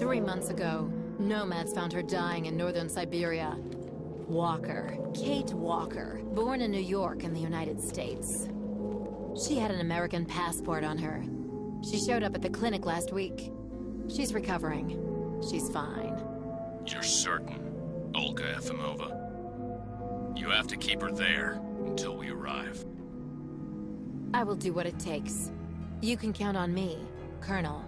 3 months ago, nomads found her dying in northern Syberia. Walker, Kate Walker, born in New York in the United States. She had an American passport on her. She showed up at the clinic last week. She's recovering. She's fine. You're certain, Olga Efimova? You have to keep her there until we arrive. I will do what it takes. You can count on me, Colonel.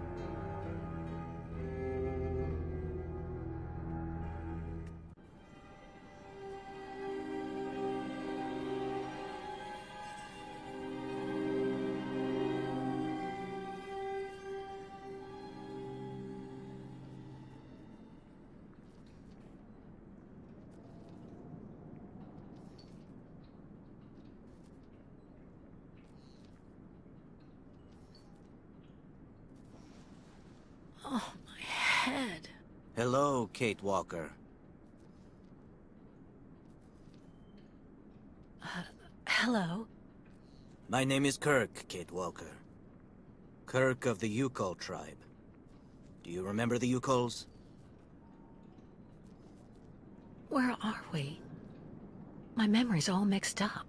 Oh, my head. Hello, Kate Walker. Hello? My name is Kirk, Kate Walker. Kirk of the Yukol tribe. Do you remember the Yukols? Where are we? My memory's all mixed up.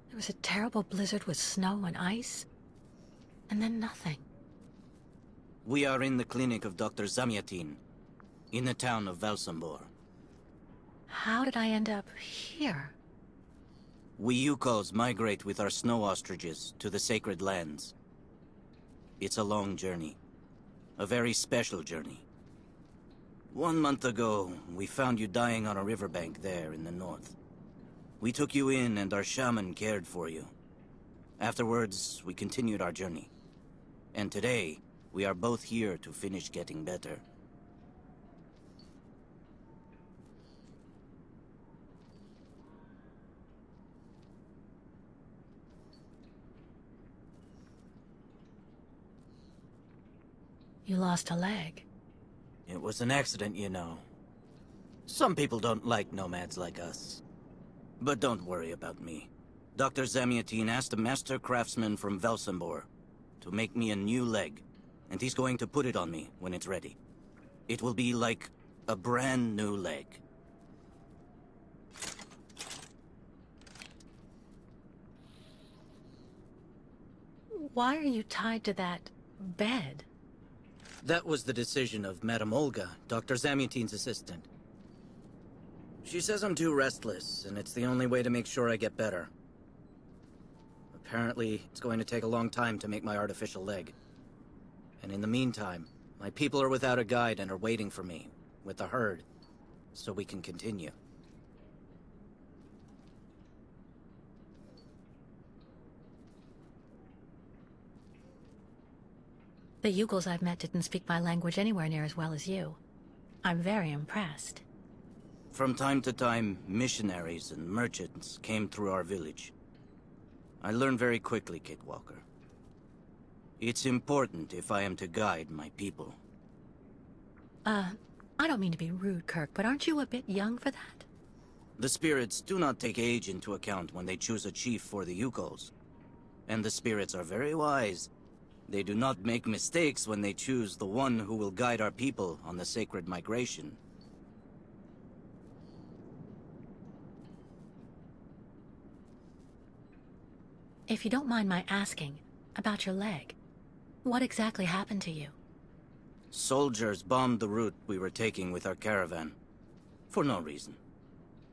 There was a terrible blizzard with snow and ice, and then nothing. We are in the clinic of Dr. Zamyatin, in the town of Valsambor. How did I end up here? We Yukols migrate with our snow ostriches to the sacred lands. It's a long journey. A very special journey. 1 month ago, we found you dying on a riverbank there in the north. We took you in and our shaman cared for you. Afterwards, we continued our journey. And today, we are both here to finish getting better. You lost a leg. It was an accident, you know. Some people don't like nomads like us. But don't worry about me. Dr. Zamyatin asked a master craftsman from Valsambor to make me a new leg, and he's going to put it on me when it's ready. It will be like a brand new leg. Why are you tied to that bed? That was the decision of Madame Olga, Dr. Zamyatin's assistant. She says I'm too restless, and it's the only way to make sure I get better. Apparently, it's going to take a long time to make my artificial leg. And in the meantime, my people are without a guide and are waiting for me, with the herd, so we can continue. The Yugols I've met didn't speak my language anywhere near as well as you. I'm very impressed. From time to time, missionaries and merchants came through our village. I learned very quickly, Kate Walker. It's important if I am to guide my people. I don't mean to be rude, Kirk, but aren't you a bit young for that? The spirits do not take age into account when they choose a chief for the Yukols. And the spirits are very wise. They do not make mistakes when they choose the one who will guide our people on the sacred migration. If you don't mind my asking about your leg, what exactly happened to you? Soldiers bombed the route we were taking with our caravan. For no reason.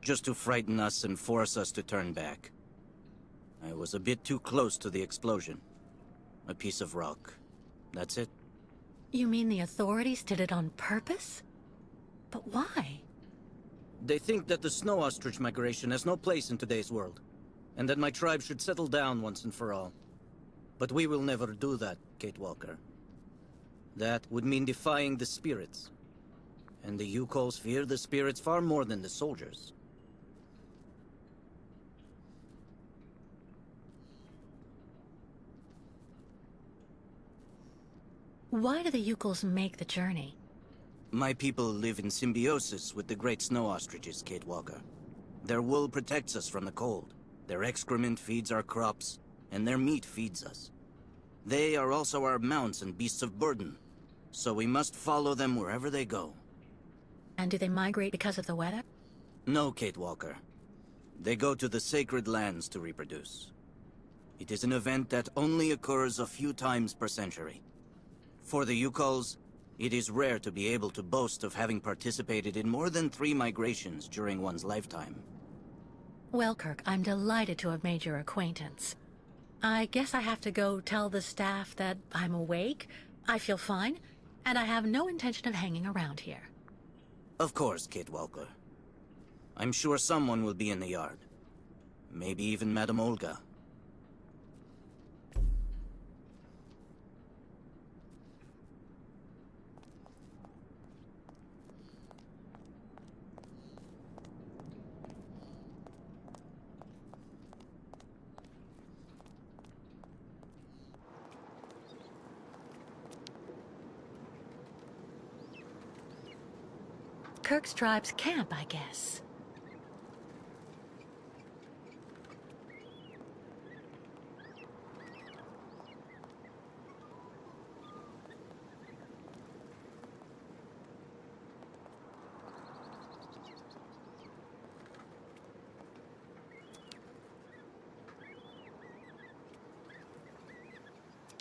Just to frighten us and force us to turn back. I was a bit too close to the explosion. A piece of rock. That's it. You mean the authorities did it on purpose? But why? They think that the snow ostrich migration has no place in today's world, and that my tribe should settle down once and for all. But we will never do that, Kate Walker. That would mean defying the spirits. And the Yukols fear the spirits far more than the soldiers. Why do the Yukols make the journey? My people live in symbiosis with the great snow ostriches, Kate Walker. Their wool protects us from the cold. Their excrement feeds our crops, and their meat feeds us. They are also our mounts and beasts of burden. so we must follow them wherever they go. And do they migrate because of the weather? No, Kate Walker. They go to the sacred lands to reproduce. It is an event that only occurs a few times per century. For the Yukols, it is rare to be able to boast of having participated in more than 3 migrations during one's lifetime. Well, Kirk, I'm delighted to have made your acquaintance. I guess I have to go tell the staff that I'm awake, I feel fine, and I have no intention of hanging around here. Of course, Kate Walker. I'm sure someone will be in the yard. Maybe even Madame Olga. Kirk's tribe's camp, I guess.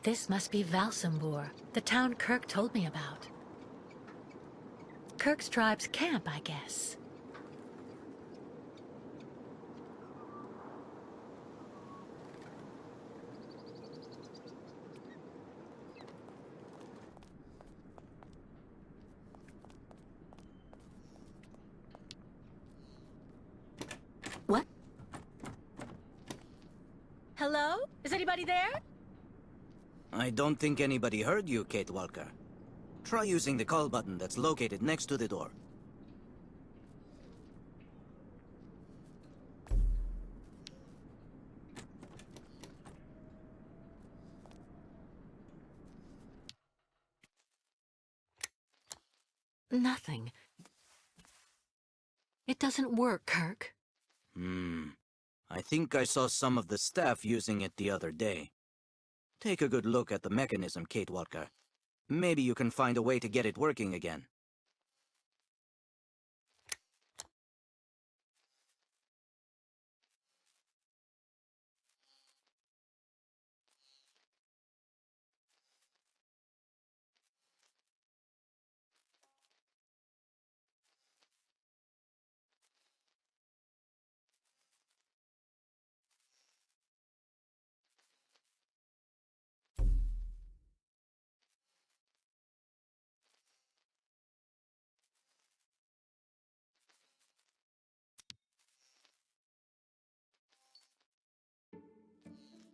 This must be Valsambur, the town Kirk told me about. Kirk's tribe's camp, I guess. What? Hello? Is anybody there? I don't think anybody heard you, Kate Walker. Try using the call button that's located next to the door. Nothing. It doesn't work, Kirk. I think I saw some of the staff using it the other day. Take a good look at the mechanism, Kate Walker. Maybe you can find a way to get it working again.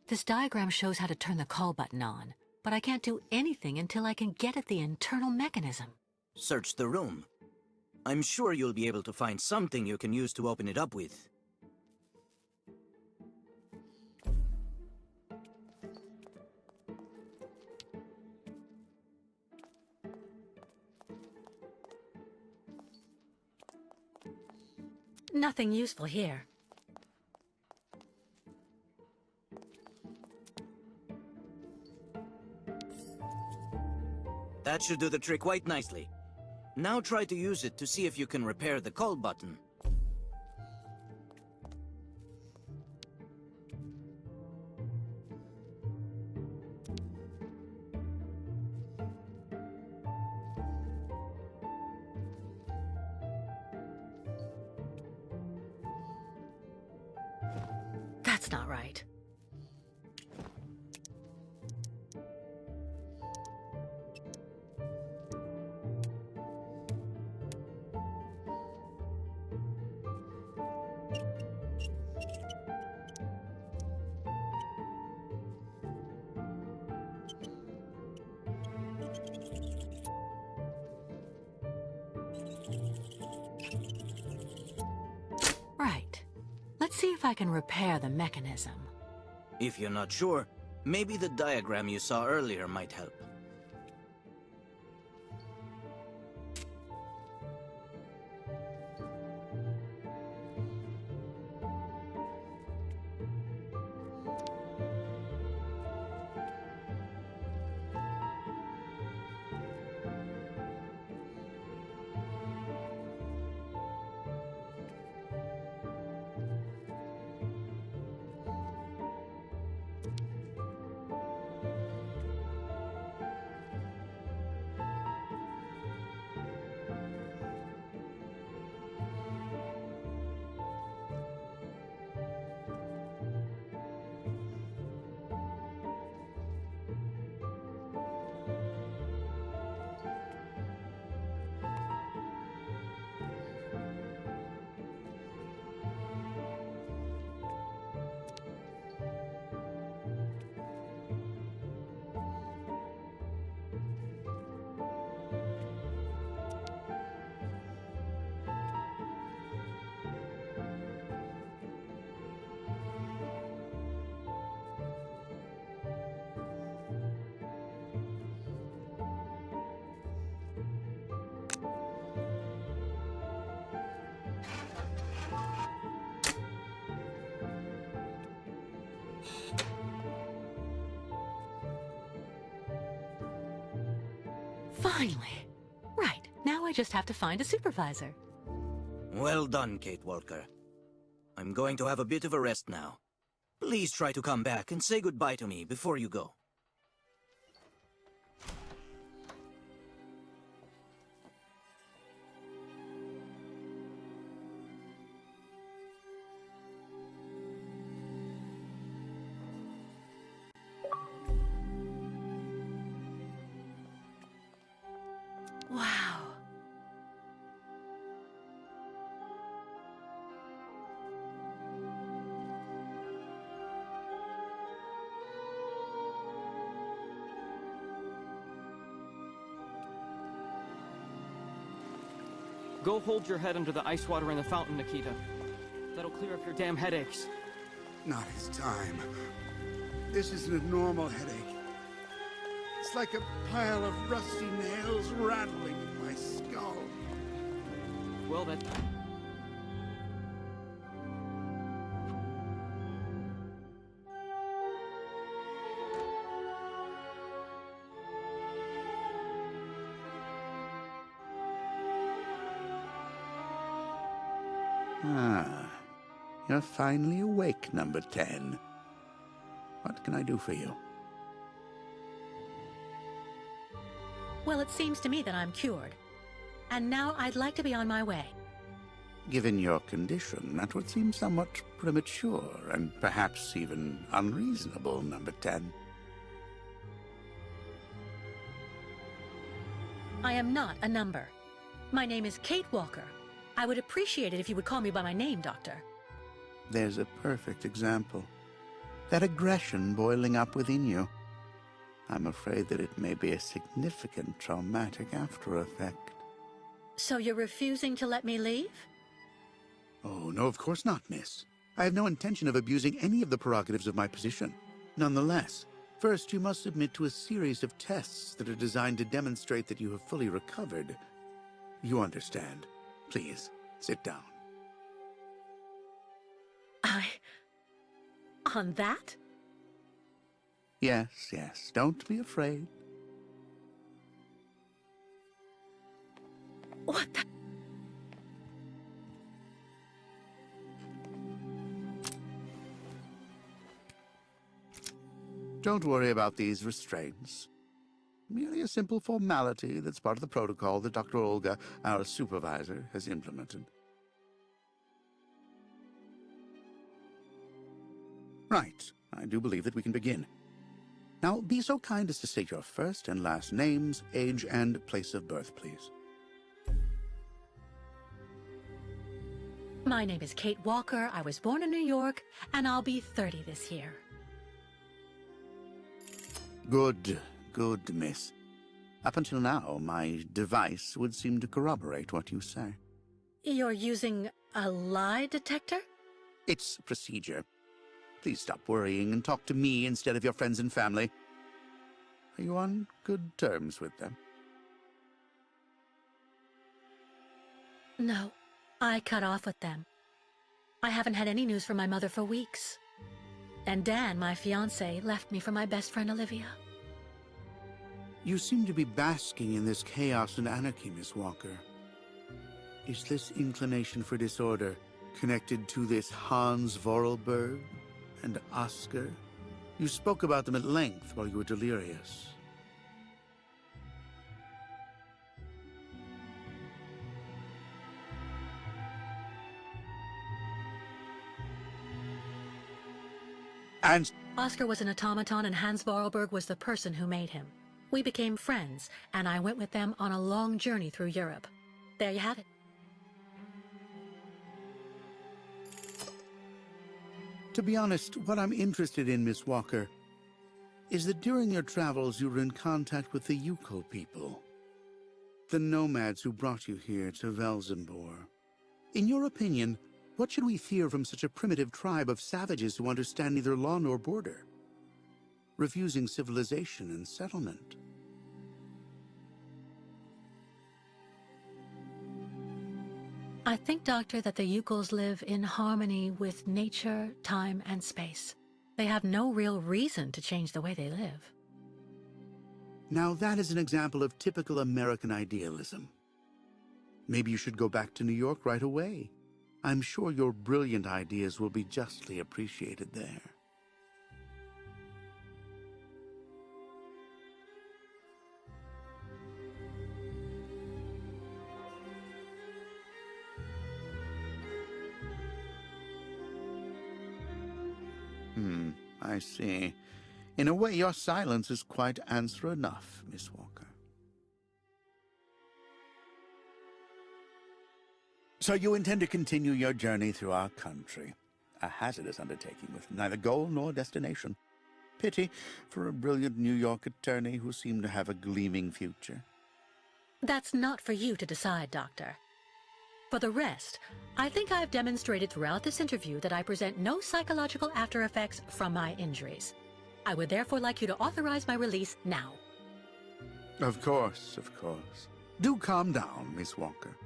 This diagram shows how to turn the call button on, but I can't do anything until I can get at the internal mechanism. Search the room. I'm sure you'll be able to find something you can use to open it up with. Nothing useful here. That should do the trick quite nicely. Now try to use it to see if you can repair the call button. That's not right. Right. Let's see if I can repair the mechanism. If you're not sure, maybe the diagram you saw earlier might help. Finally. Right, now I just have to find a supervisor. Well done, Kate Walker. I'm going to have a bit of a rest now. Please try to come back and say goodbye to me before you go. Wow. Go hold your head under the ice water in the fountain, Nikita. That'll clear up your damn headaches. Not his time. This isn't a normal headache. It's like a pile of rusty nails rattling in my skull. Well, that... Ah, you're finally awake, number 10. What can I do for you? Well, it seems to me that I'm cured. And now I'd like to be on my way. Given your condition, that would seem somewhat premature and perhaps even unreasonable, number 10. I am not a number. My name is Kate Walker. I would appreciate it if you would call me by my name, Doctor. There's a perfect example. That aggression boiling up within you. I'm afraid that it may be a significant traumatic after effect. So you're refusing to let me leave? Oh, no, of course not, miss. I have no intention of abusing any of the prerogatives of my position. Nonetheless, first you must submit to a series of tests that are designed to demonstrate that you have fully recovered. You understand. Please, sit down. On that? Yes, yes, don't be afraid. What the... Don't worry about these restraints. Merely a simple formality that's part of the protocol that Dr. Olga, our supervisor, has implemented. Right. I do believe that we can begin. Now, be so kind as to state your first and last names, age, and place of birth, please. My name is Kate Walker. I was born in New York, and I'll be 30 this year. Good, good, miss. Up until now, my device would seem to corroborate what you say. You're using a lie detector? It's procedure. Please stop worrying and talk to me instead of your friends and family. Are you on good terms with them? No, I cut off with them. I haven't had any news from my mother for weeks. And Dan, my fiancé, left me for my best friend Olivia. You seem to be basking in this chaos and anarchy, Miss Walker. Is this inclination for disorder connected to this Hans Vorarlberg and Oscar? You spoke about them at length while you were delirious. And Oscar was an automaton and Hans Vorarlberg was the person who made him. We became friends, and I went with them on a long journey through Europe. There you have it. to be honest, what I'm interested in, Miss Walker, is that during your travels you were in contact with the Yuko people, the nomads who brought you here to Velzenbor. In your opinion, what should we fear from such a primitive tribe of savages who understand neither law nor border, refusing civilization and settlement? I think, Doctor, that the Yukos live in harmony with nature, time, and space. They have no real reason to change the way they live. Now that is an example of typical American idealism. Maybe you should go back to New York right away. I'm sure your brilliant ideas will be justly appreciated there. I see. In a way, your silence is quite answer enough, Miss Walker. So you intend to continue your journey through our country. A hazardous undertaking with neither goal nor destination. Pity for a brilliant New York attorney who seemed to have a gleaming future. That's not for you to decide, Doctor. For the rest, I think I've demonstrated throughout this interview that I present no psychological after effects from my injuries. I would therefore like you to authorize my release now. Of course, of course. Do calm down, Miss Walker.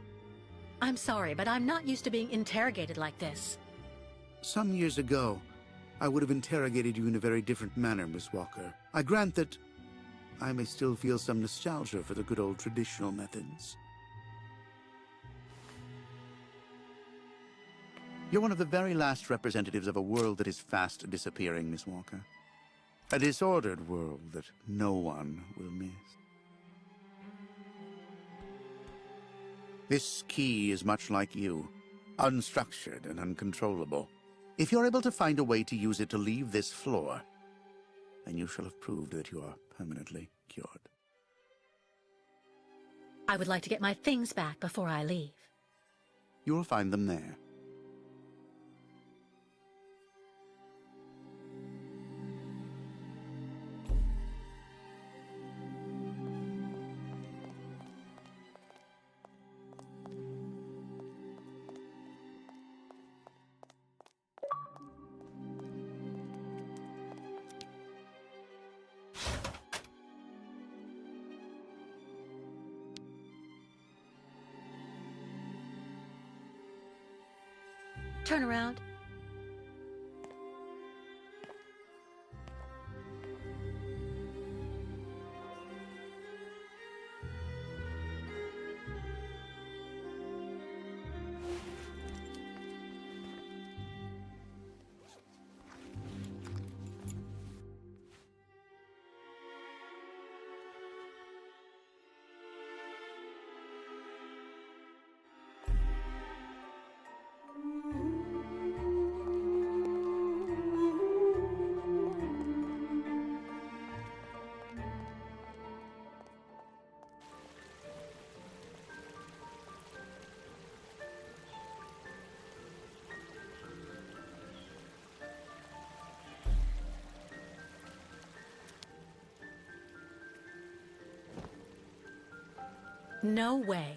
I'm sorry, but I'm not used to being interrogated like this. Some years ago, I would have interrogated you in a very different manner, Miss Walker. I grant that I may still feel some nostalgia for the good old traditional methods. You're one of the very last representatives of a world that is fast disappearing, Miss Walker. A disordered world that no one will miss. This key is much like you, unstructured and uncontrollable. If you're able to find a way to use it to leave this floor, then you shall have proved that you are permanently cured. I would like to get my things back before I leave. You will find them there. Turn around. No way.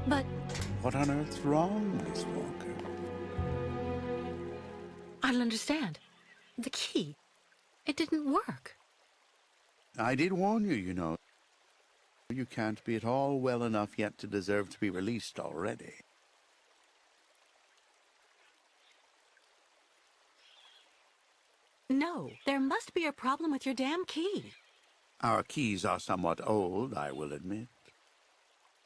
But What on earth's wrong, Miss Walker? I don't understand. The key. It didn't work. I did warn you, you know. You can't be at all well enough yet to deserve to be released already. No, there must be a problem with your damn key. Our keys are somewhat old, I will admit.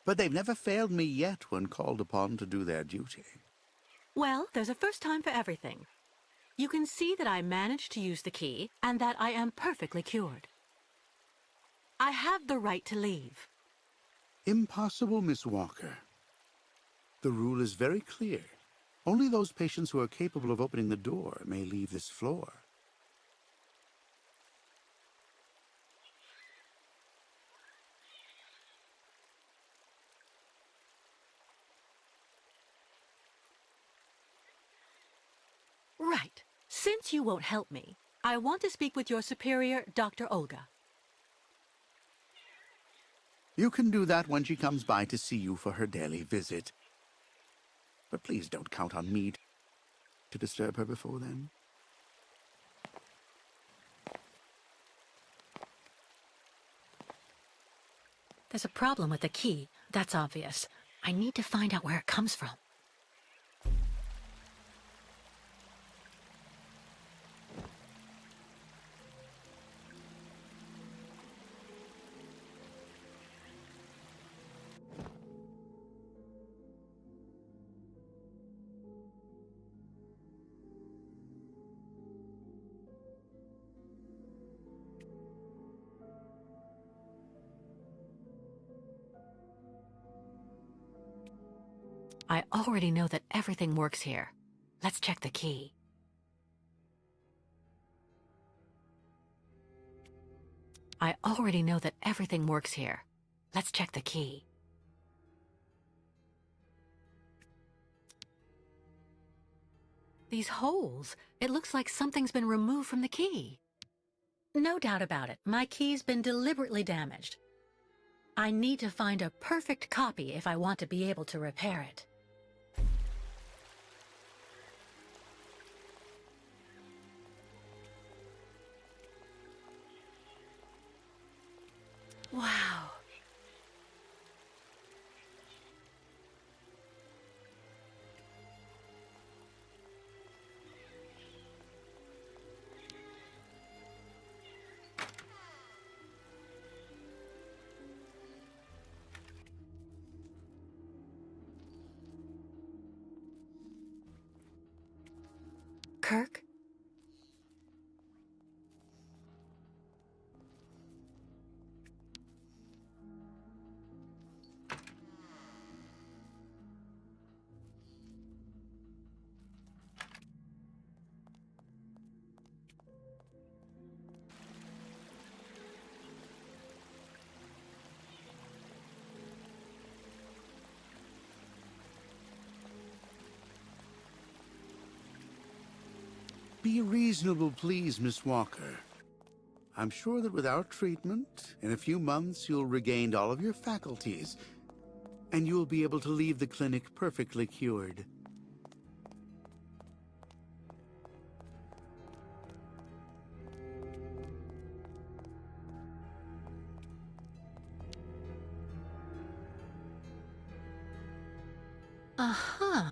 But they've never failed me yet when called upon to do their duty. Well, there's a first time for everything. You can see that I managed to use the key, and that I am perfectly cured. I have the right to leave. Impossible, Miss Walker. The rule is very clear. Only those patients who are capable of opening the door may leave this floor. Right. Since you won't help me, I want to speak with your superior, Dr. Olga. You can do that when she comes by to see you for her daily visit. But please don't count on me to disturb her before then. There's a problem with the key. That's obvious. I need to find out where it comes from. I already know that everything works here. Let's check the key. I already know that everything works here. Let's check the key. These holes, it looks like something's been removed from the key. No doubt about it, my key's been deliberately damaged. I need to find a perfect copy if I want to be able to repair it. Wow. Kirk? Be reasonable, please, Miss Walker. I'm sure that with our treatment, in a few months you'll regain all of your faculties, and you'll be able to leave the clinic perfectly cured. Uh-huh.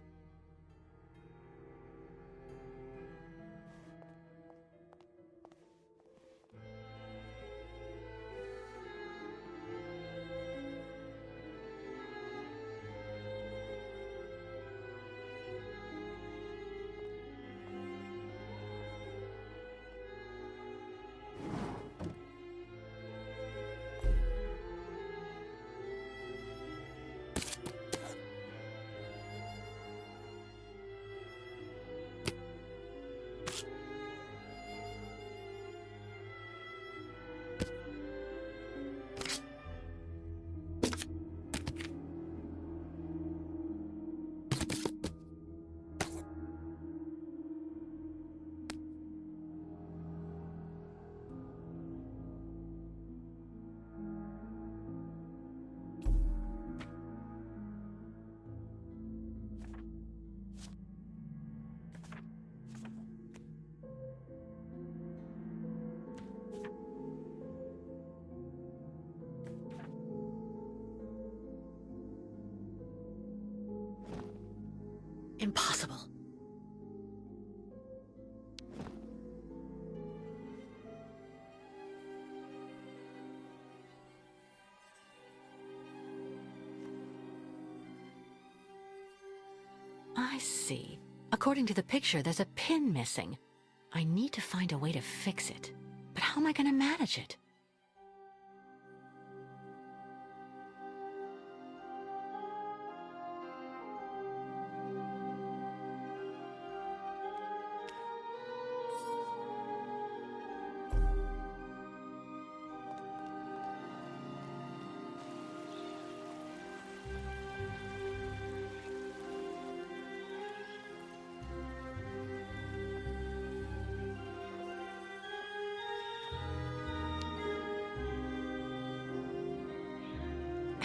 Impossible. I see. According to the picture, there's a pin missing. I need to find a way to fix it. But how am I going to manage it?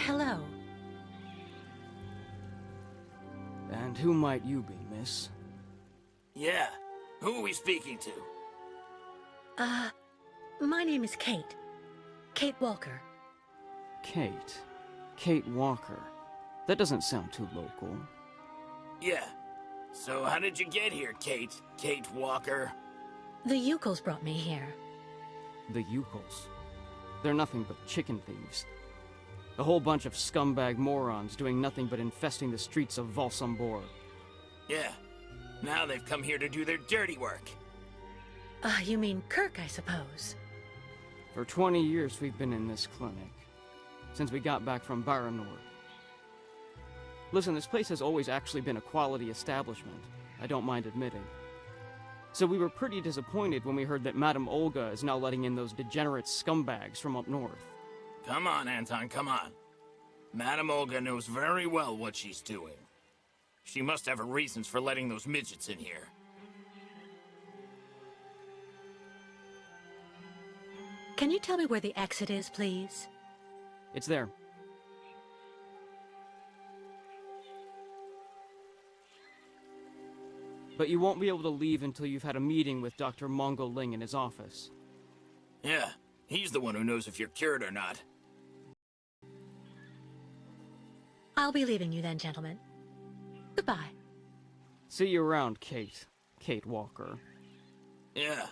Hello. And who might you be, miss? Yeah. Who are we speaking to? My name is Kate. Kate Walker. Kate. Kate Walker. That doesn't sound too local. Yeah. So how did you get here, Kate? Kate Walker? The Yukos brought me here. The Yukos. They're nothing but chicken thieves. A whole bunch of scumbag morons doing nothing but infesting the streets of Valsambor. Yeah. Now they've come here to do their dirty work. You mean Kirk, I suppose. For 20 years we've been in this clinic. Since we got back from Baranor. Listen, this place has always actually been a quality establishment. I don't mind admitting. So we were pretty disappointed when we heard that Madame Olga is now letting in those degenerate scumbags from up north. Come on, Anton, come on. Madame Olga knows very well what she's doing. She must have her reasons for letting those midgets in here. Can you tell me where the exit is, please? It's there. But you won't be able to leave until you've had a meeting with Dr. Mongo Ling in his office. Yeah, he's the one who knows if you're cured or not. I'll be leaving you then, gentlemen. Goodbye. See you around, Kate. Kate Walker. Yeah.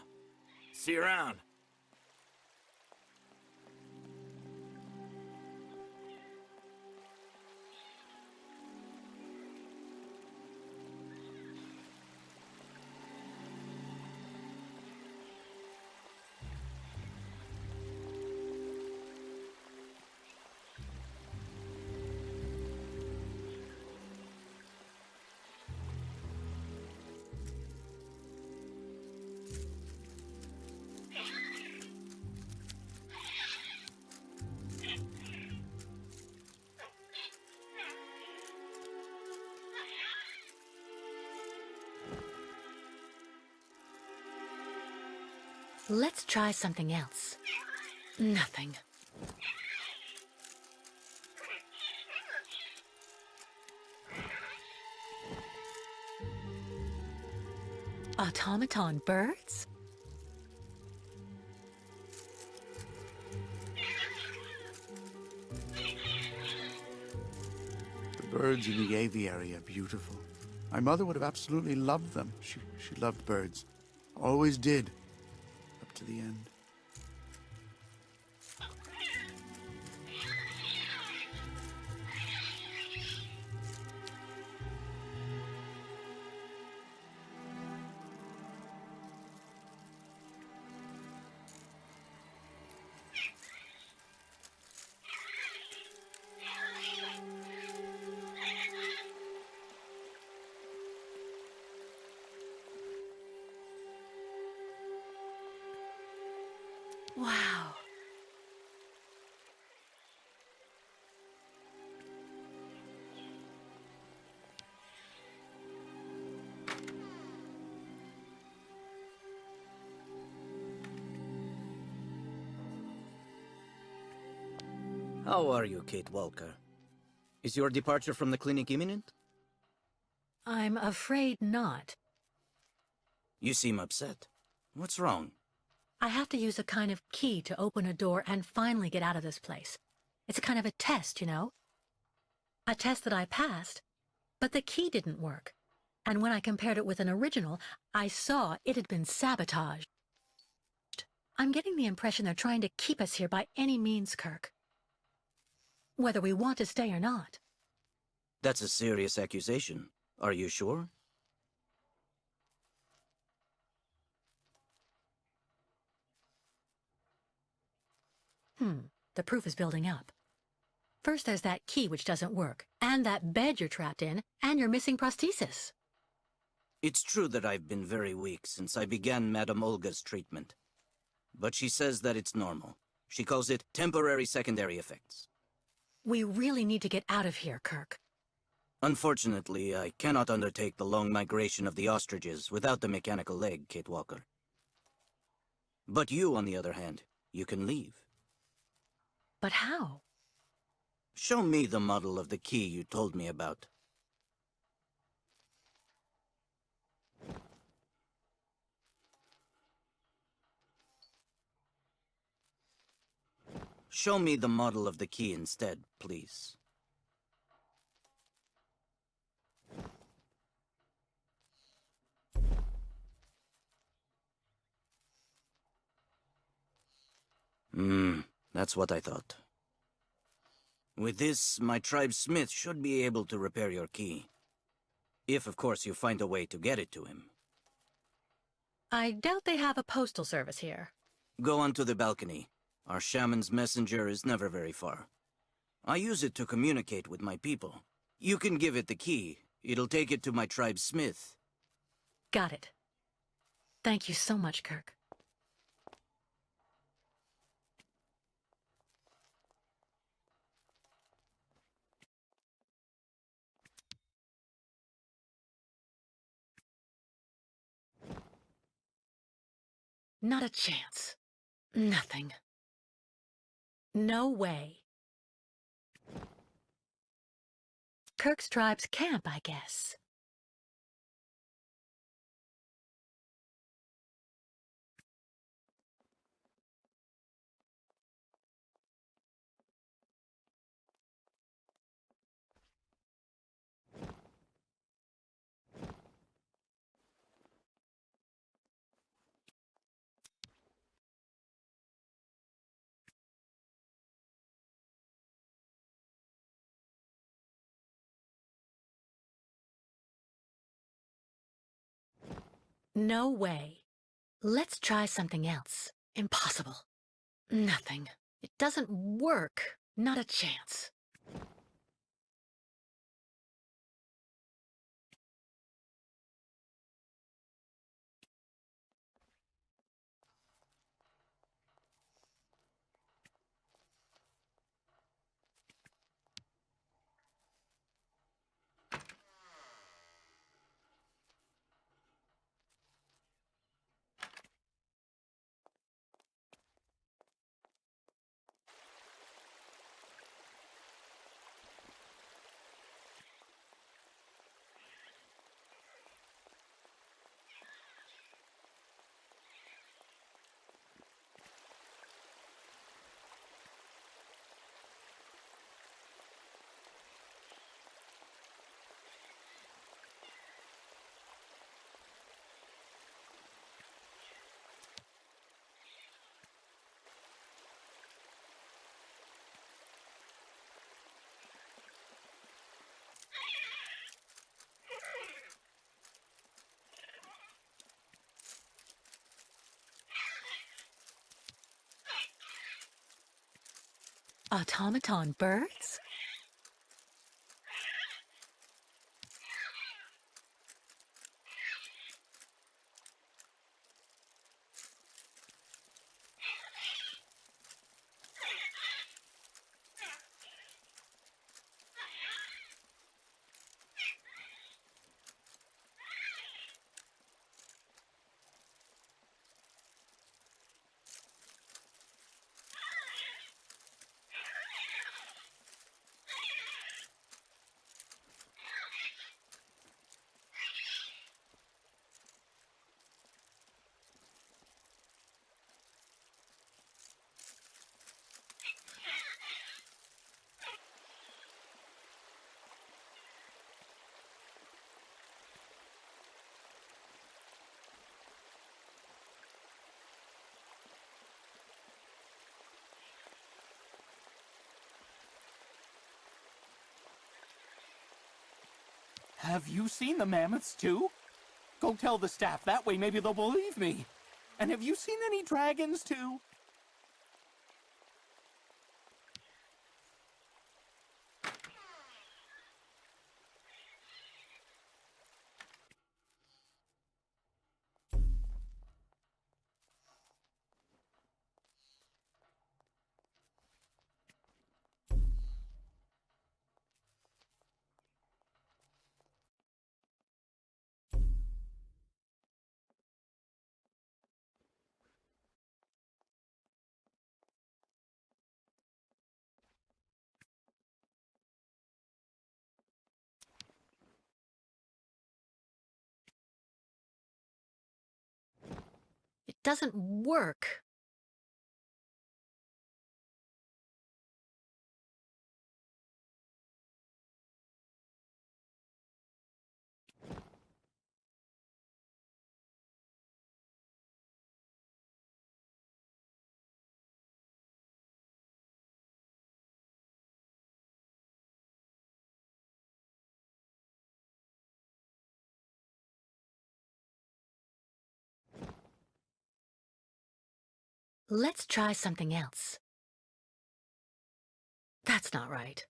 See you around. Let's try something else. Nothing. Automaton birds? The birds in the aviary are beautiful. My mother would have absolutely loved them. She loved birds. Always did. Up to the end. Wow. How are you, Kate Walker? Is your departure from the clinic imminent? I'm afraid not. You seem upset. What's wrong? I have to use a kind of key to open a door and finally get out of this place. It's a kind of a test, you know? A test that I passed, but the key didn't work. And when I compared it with an original, I saw it had been sabotaged. I'm getting the impression they're trying to keep us here by any means, Kirk. Whether we want to stay or not. That's a serious accusation. Are you sure? The proof is building up. First there's that key which doesn't work, and that bed you're trapped in, and your missing prosthesis. It's true that I've been very weak since I began Madame Olga's treatment. But she says that it's normal. She calls it temporary secondary effects. We really need to get out of here, Kirk. Unfortunately, I cannot undertake the long migration of the ostriches without the mechanical leg, Kate Walker. But you, on the other hand, you can leave. But how? Show me the model of the key you told me about. Show me the model of the key instead, please. That's what I thought. With this, my tribe's smith should be able to repair your key. If, of course, you find a way to get it to him. I doubt they have a postal service here. Go onto the balcony. Our shaman's messenger is never very far. I use it to communicate with my people. You can give it the key. It'll take it to my tribe's smith. Got it. Thank you so much, Kirk. Not a chance. Nothing. No way. Kirk's tribe's camp, I guess. No way. Let's try something else. Impossible. Nothing. It doesn't work. Not a chance. Automaton birds? Have you seen the mammoths too? Go tell the staff, that way maybe they'll believe me. And have you seen any dragons too? It doesn't work. Let's try something else. That's not right.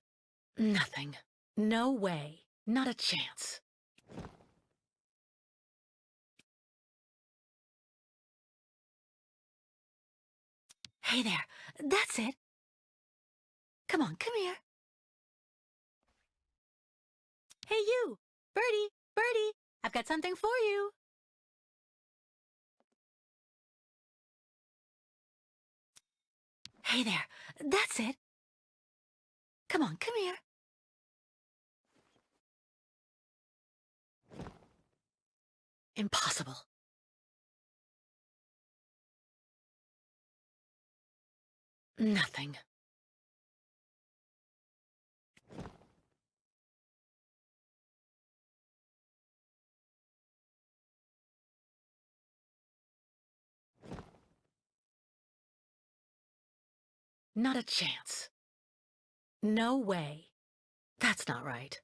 Nothing. No way. Not a chance. Hey there. That's it. Come on, come here. Hey you! Birdie! Birdie! I've got something for you. Hey there. That's it. Come on, come here. Impossible. Nothing. Not a chance. No way. That's not right.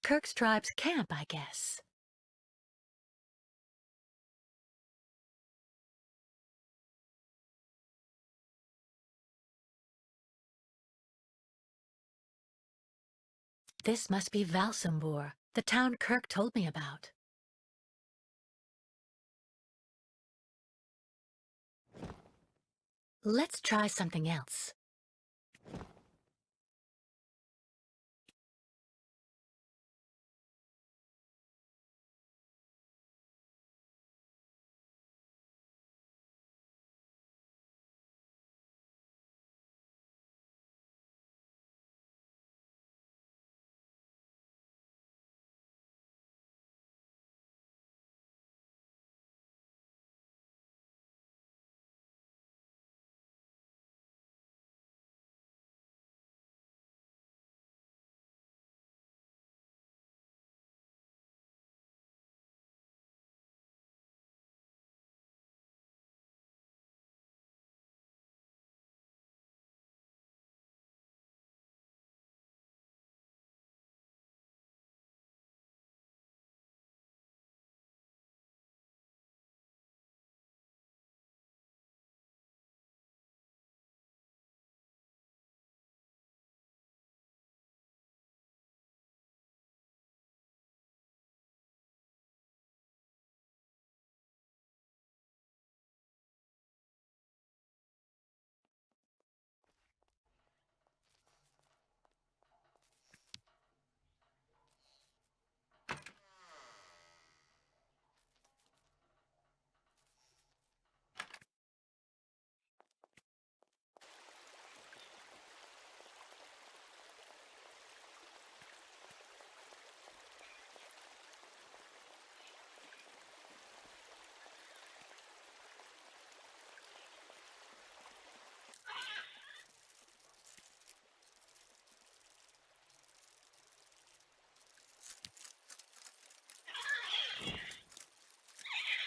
Kirk's tribe's camp, I guess. This must be Valsambor, the town Kirk told me about. Let's try something else.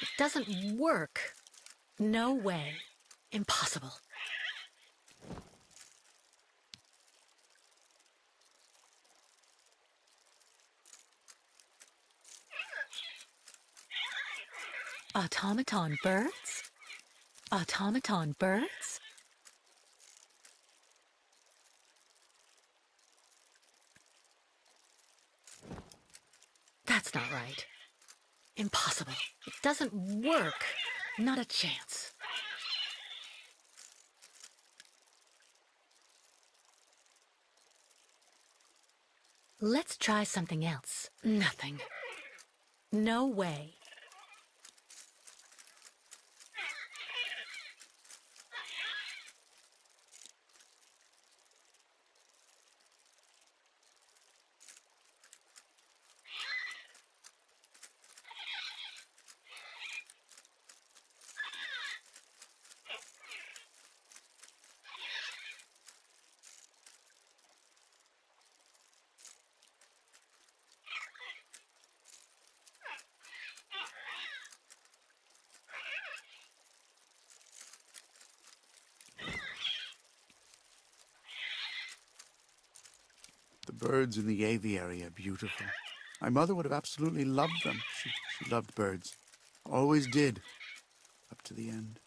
It doesn't work. No way. Impossible. Automaton birds? Automaton birds? That's not right. Impossible. It doesn't work. Not a chance. Let's try something else. Nothing. No way. The birds in the aviary are beautiful. My mother would have absolutely loved them. She loved birds. Always did. Up to the end.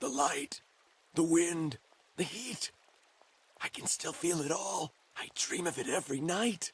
The light, the wind, the heat. I can still feel it all. I dream of it every night.